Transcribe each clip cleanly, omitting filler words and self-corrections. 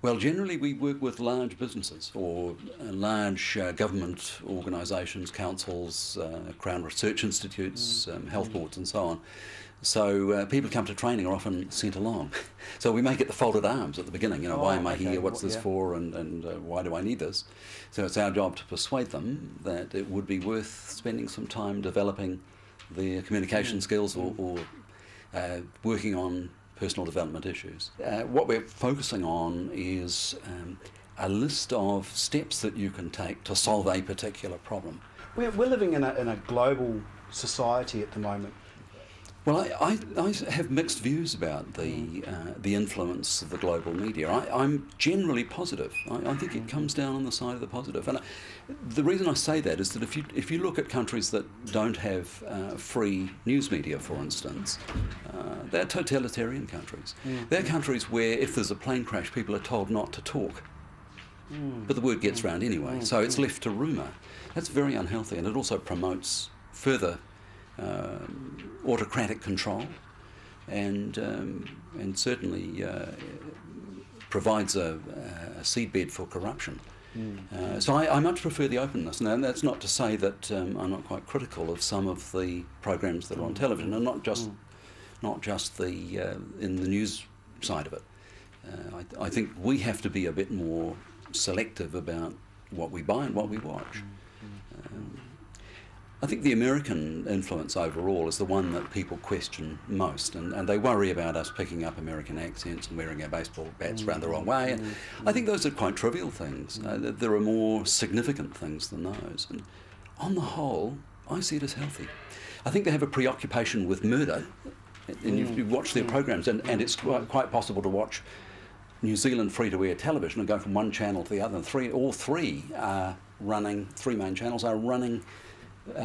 Well, generally we work with large businesses or large government organisations, councils, Crown Research Institutes, health boards and so on. So people who come to training are often sent along. So we may get the folded arms at the beginning, why am I here, what's this for, and why do I need this? So it's our job to persuade them that it would be worth spending some time developing their communication skills or working on personal development issues. What we're focusing on is a list of steps that you can take to solve a particular problem. We're living in a global society at the moment. Well, I have mixed views about the influence of the global media. I'm generally positive. I think it comes down on the side of the positive. And the reason I say that is that if you look at countries that don't have free news media, for instance, they're totalitarian countries. They're countries where if there's a plane crash, people are told not to talk. But the word gets round anyway, so it's left to rumour. That's very unhealthy, and it also promotes further autocratic control, and certainly provides a seedbed for corruption. So I much prefer the openness, and that's not to say that I'm not quite critical of some of the programs that are on television, and not just the in the news side of it. I think we have to be a bit more selective about what we buy and what we watch. I think the American influence overall is the one that people question most, and they worry about us picking up American accents and wearing our baseball bats around the wrong way. And I think those are quite trivial things. There are more significant things than those. And on the whole, I see it as healthy. I think they have a preoccupation with murder, and you watch their programs, and it's quite possible to watch New Zealand free-to-air television and go from one channel to the other. And all three main channels are running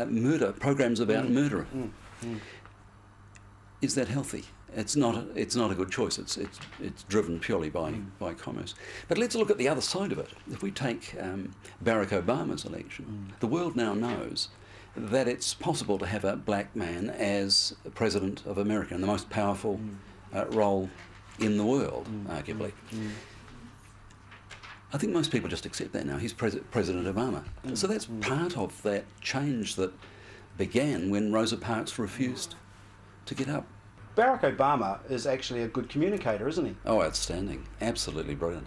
murder programs about murder. Is that healthy? It's not a good choice. It's driven purely by commerce. But let's look at the other side of it. If we take Barack Obama's election, the world now knows that it's possible to have a black man as president of America, in the most powerful role in the world, arguably. I think most people just accept that now. He's President Obama. So that's part of that change that began when Rosa Parks refused to get up. Barack Obama is actually a good communicator, isn't he? Oh, outstanding. Absolutely brilliant.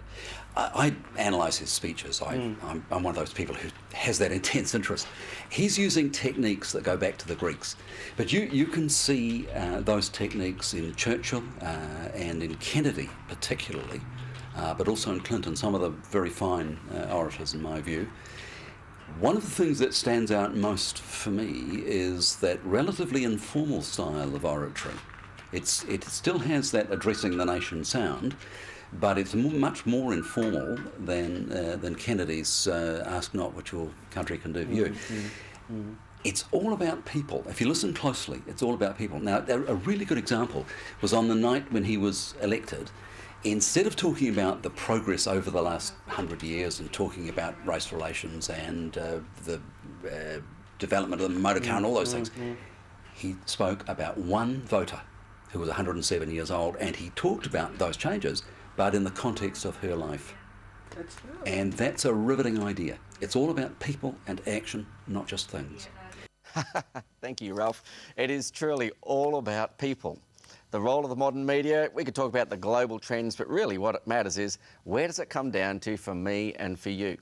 I analyse his speeches. I'm one of those people who has that intense interest. He's using techniques that go back to the Greeks. But you can see those techniques in Churchill and in Kennedy particularly, but also in Clinton, some of the very fine orators in my view. One of the things that stands out most for me is that relatively informal style of oratory. It still has that addressing the nation sound, but it's much more informal than Kennedy's "Ask not what your country can do for you." It's all about people. If you listen closely, it's all about people. Now, a really good example was on the night when he was elected. Instead of talking about the progress over the last 100 years and talking about race relations and the development of the motor car and all those things, he spoke about one voter who was 107 years old, and he talked about those changes, but in the context of her life. And that's a riveting idea. It's all about people and action, not just things. Thank you, Ralph. It is truly all about people. The role of the modern media, we could talk about the global trends, but really what it matters is, where does it come down to for me and for you?